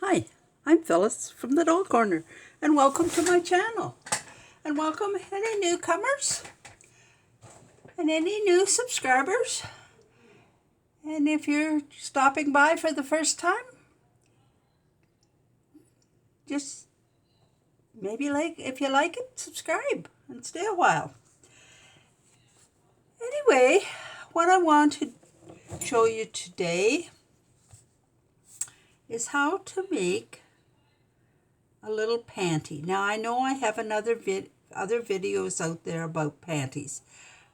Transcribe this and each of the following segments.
Hi, I'm Phyllis from the Doll Corner, and welcome to my channel. And welcome any newcomers and any new subscribers. And if you're stopping by for the first time, just maybe if you like it, subscribe and stay a while. Anyway, what I want to show you today is how to make a little panty. Now I know I have other videos out there about panties,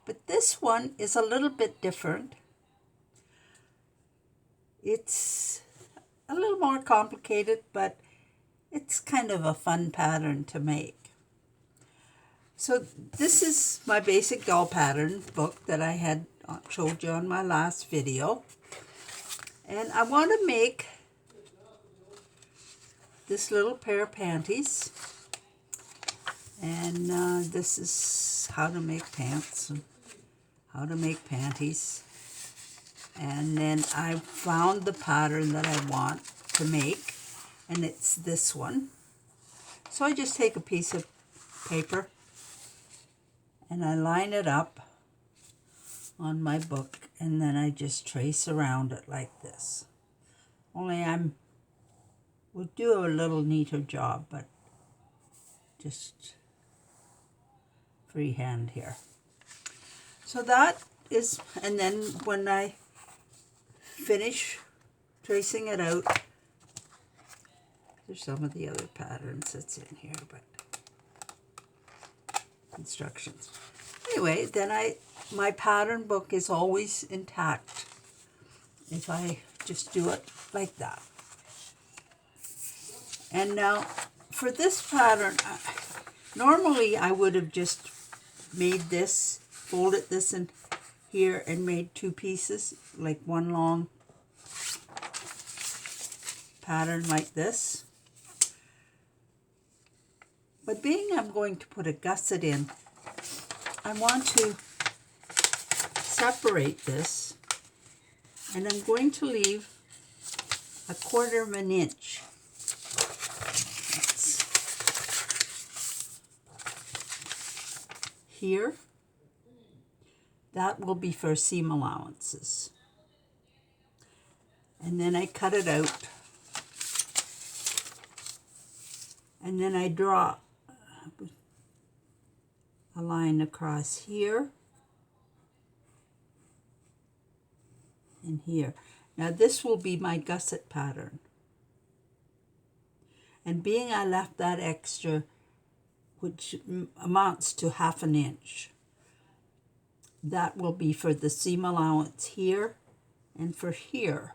but this one is a little bit different. It's a little more complicated, but it's kind of a fun pattern to make. So this is my basic doll pattern book that I had showed you on my last video. And I want to make this little pair of panties. And this is how to make pants and how to make panties. And then I found the pattern that I want to make, and it's this one. So I just take a piece of paper and I line it up on my book, and then I just trace around it like this. Only would do a little neater job, but just freehand here. So that is, and then when I finish tracing it out, there's some of the other patterns that's in here, but instructions. Anyway, then my pattern book is always intact if I just do it like that. And now for this pattern, normally I would have just made this, folded this in here and made two pieces, like one long pattern like this. But being I'm going to put a gusset in, I want to separate this, and I'm going to leave 1/4 of an inch. That's here. That will be for seam allowances. And then I cut it out. And then I draw a line across here and here. Now this will be my gusset pattern. And being I left that extra, which amounts to 1/2 inch, that will be for the seam allowance here and for here.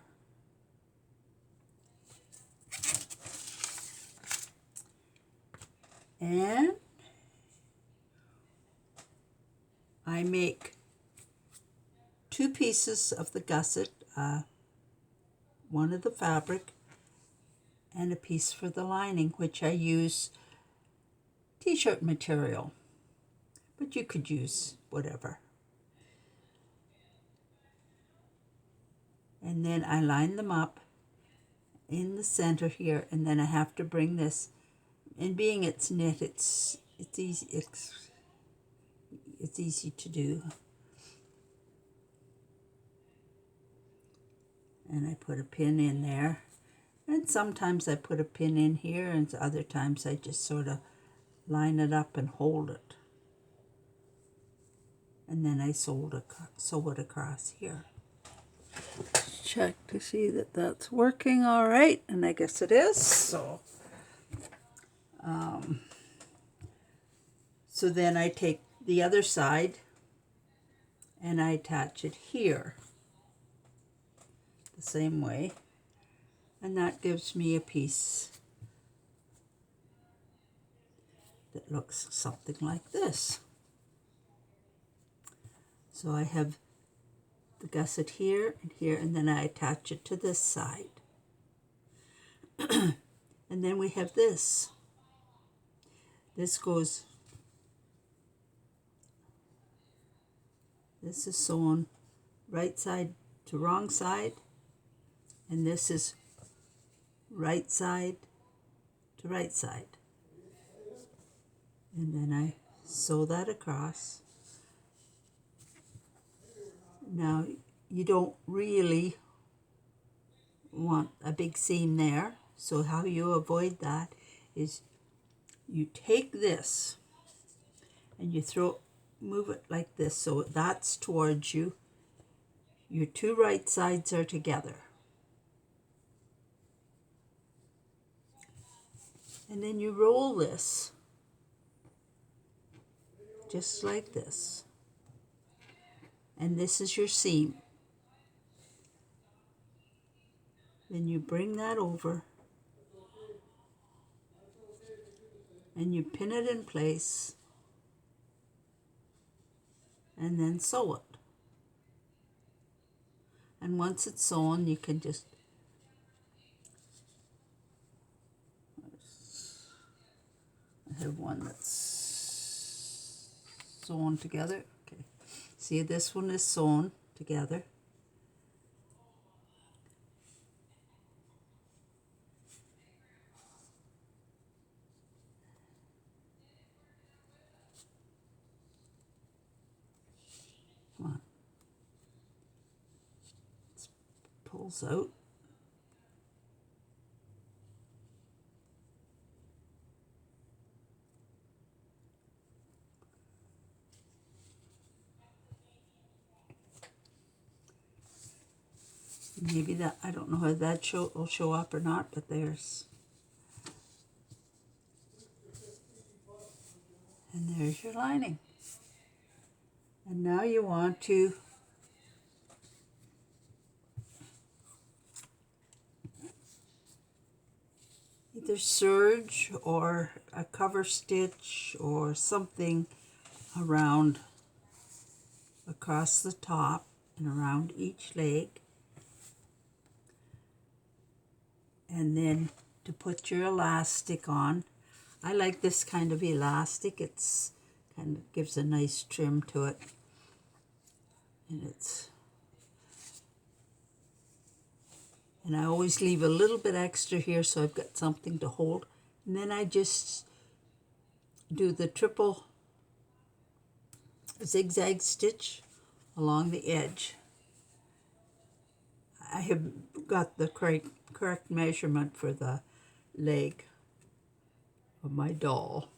And I make two pieces of the gusset, one of the fabric and a piece for the lining, which I use t-shirt material, but you could use whatever. And then I line them up in the center here, and then I have to bring this, and being it's knit, it's easy to do. And I put a pin in there, and sometimes I put a pin in here, and other times I just sort of line it up and hold it, and then I sew it across here. Check to see that that's working all right, and I guess it is. So then I take the other side and I attach it here the same way, and that gives me a piece that looks something like this. So I have the gusset here and here, and then I attach it to this side. And then we have this. This is sewn right side to wrong side, and this is right side to right side. And then I sew that across. Now, you don't really want a big seam there, so how you avoid that is you take this and you move it like this so that's towards you. Your two right sides are together. And then you roll this just like this. And this is your seam. Then you bring that over and you pin it in place and then sew it. And once it's sewn, you can just I have one that's sewn together. Okay. See, this one is sewn together. Come on. It pulls out. Maybe that, I don't know how that will show up or not, but there's, and there's your lining. And now you want to either serge or a cover stitch or something around across the top and around each leg. And then to put your elastic on, I like this kind of elastic. It's kind of gives a nice trim to it. And I always leave a little bit extra here so I've got something to hold. And then I just do the triple zigzag stitch along the edge. I have got the correct measurement for the leg of my doll.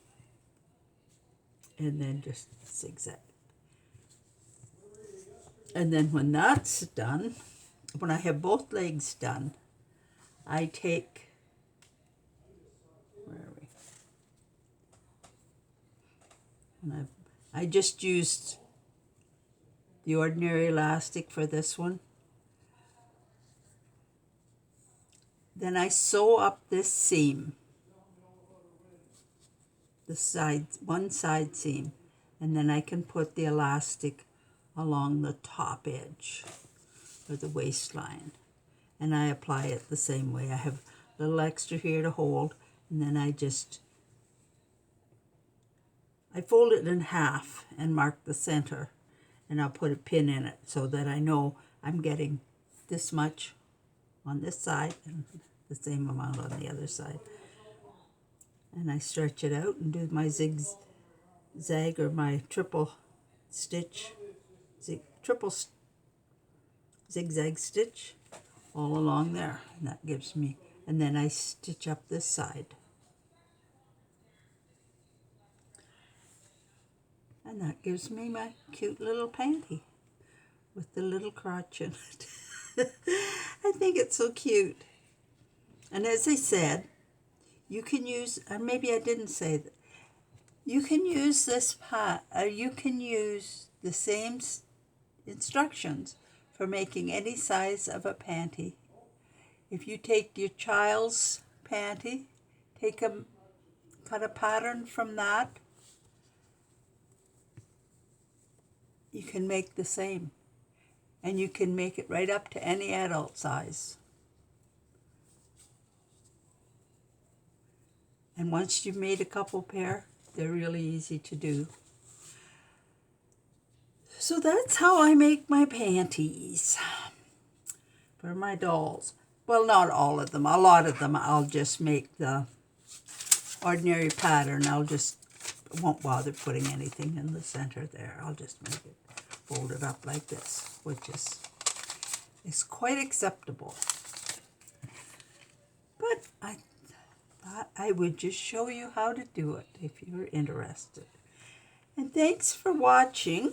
And then just zigzag. And then when that's done, when I have both legs done, I take, where are we? And I just used the ordinary elastic for this one. Then I sew up this seam, the side, one side seam, and then I can put the elastic along the top edge or the waistline, and I apply it the same way. I have a little extra here to hold, and then I fold it in half and mark the center, and I'll put a pin in it so that I know I'm getting this much on this side and the same amount on the other side. And I stretch it out and do my zigzag or my triple stitch, zigzag stitch all along there. And that gives me, and then I stitch up this side. And that gives me my cute little panty with the little crotch in it. I think it's so cute. And as I said, you can use, and maybe I didn't say that, you can use this you can use the same instructions for making any size of a panty. If you take your child's panty, cut a pattern from that, you can make the same. And you can make it right up to any adult size. And once you've made a couple pair, they're really easy to do. So that's how I make my panties for my dolls. Well, not all of them. A lot of them I'll just make the ordinary pattern. Won't bother putting anything in the center there. I'll just make it, fold it up like this, which is quite acceptable. But I thought I would just show you how to do it if you're interested. And thanks for watching.